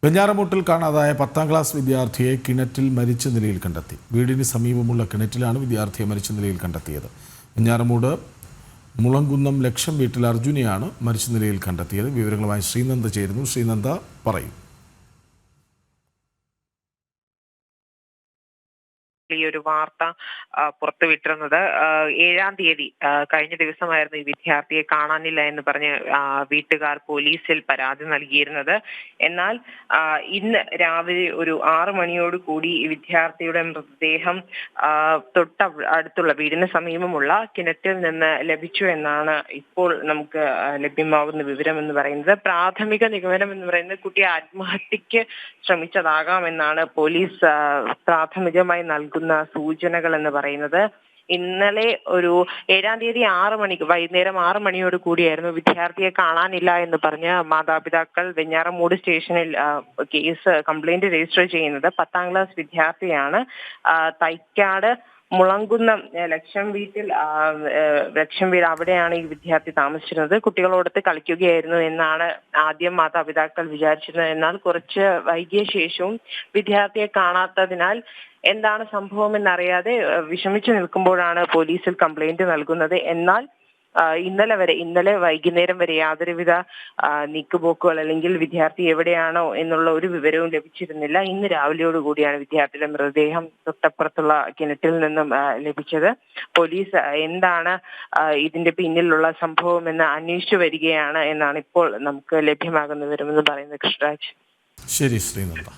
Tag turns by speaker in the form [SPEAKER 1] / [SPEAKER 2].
[SPEAKER 1] വെഞ്ഞാറമൂട്ടിൽ കാണാതായ 10ാം ക്ലാസ് വിദ്യാർത്ഥിയെ കിണറ്റിൽ മരിച്ച നിലയിൽ കണ്ടെത്തി. വീടിന് സമീപമുള്ള കിണറ്റിലാണ് വിദ്യാർത്ഥിയെ മരിച്ച നിലയിൽ കണ്ടെത്തിയത്. വെഞ്ഞാറമൂട് മുളങ്കുന്നം ലക്ഷം വീട്ടിൽ അർജുനെയാണ് മരിച്ച നിലയിൽ കണ്ടെത്തിയത്. വിവരങ്ങളുമായി ശ്രീനന്ദ ചേരുന്നു. ശ്രീനന്ദ, പറയും.
[SPEAKER 2] ഈ ഒരു വാർത്ത പുറത്തുവിട്ടിരുന്നത് 7-ാം തീയതി കഴിഞ്ഞ ദിവസമായിരുന്നു ഈ വിദ്യാർത്ഥിയെ കാണാനില്ല എന്ന് പറഞ്ഞ് വീട്ടുകാർ പോലീസിൽ പരാതി നൽകിയിരുന്നത്. എന്നാൽ ഇന്ന് രാവിലെ ഒരു 6 മണിയോട് കൂടി ഈ വിദ്യാർത്ഥിയുടെ മൃതദേഹം അടുത്തുള്ള വീടിന് സമീപമുള്ള കിണറ്റിൽ നിന്ന് ലഭിച്ചു എന്നാണ് ഇപ്പോൾ നമുക്ക് ലഭ്യമാവുന്ന വിവരം എന്ന് പറയുന്നത്. പ്രാഥമിക നിഗമനം എന്ന് പറയുന്നത് കുട്ടി ആത്മഹത്യക്ക് ശ്രമിച്ചതാകാമെന്നാണ് പോലീസ് പ്രാഥമികമായി നൽകുന്ന സൂചനകൾ എന്ന് പറയുന്നത്. ഇന്നലെ ഒരു 7-ാം തീയതി വൈകുന്നേരം 6 മണിയോട് കൂടിയായിരുന്നു വിദ്യാർത്ഥിയെ കാണാനില്ല എന്ന് പറഞ്ഞ് മാതാപിതാക്കൾ വെഞ്ഞാറമൂട് സ്റ്റേഷനിൽ കംപ്ലൈന്റ് രജിസ്റ്റർ ചെയ്യുന്നത്. 10ാം ക്ലാസ് വിദ്യാർത്ഥിയാണ്. തൈക്കാട് മുളങ്കുന്നം ലക്ഷം വീട് അവിടെയാണ് ഈ വിദ്യാർത്ഥി താമസിച്ചിരുന്നത്. കുട്ടികളോടൊത്ത് കളിക്കുകയായിരുന്നു എന്നാണ് ആദ്യം മാതാപിതാക്കൾ വിചാരിച്ചിരുന്നത്. എന്നാൽ കുറച്ച് വൈകിയ ശേഷവും വിദ്യാർത്ഥിയെ കാണാത്തതിനാൽ എന്താണ് സംഭവം എന്നറിയാതെ വിഷമിച്ചു നിൽക്കുമ്പോഴാണ് പോലീസിൽ കംപ്ലൈന്റ് നൽകുന്നത്. എന്നാൽ ഇന്നലെ വൈകുന്നേരം വരെ യാതൊരുവിധ നീക്കുപോക്കുകൾ അല്ലെങ്കിൽ വിദ്യാർത്ഥി എവിടെയാണോ എന്നുള്ള ഒരു വിവരവും ലഭിച്ചിരുന്നില്ല. ഇന്ന് രാവിലെയോടുകൂടിയാണ് വിദ്യാർത്ഥിയുടെ മൃതദേഹം തൊട്ടപ്പുറത്തുള്ള കിണറ്റിൽ നിന്നും ലഭിച്ചത്. പോലീസ് എന്താണ് ഇതിന്റെ പിന്നിലുള്ള സംഭവം എന്ന് അന്വേഷിച്ചു വരികയാണ് എന്നാണ് ഇപ്പോൾ നമുക്ക് ലഭ്യമാകുന്ന വിവരമെന്ന് പറയുന്നത്. കൃഷ്ണരാജ്.
[SPEAKER 1] ശരി ശ്രീനന്ദ.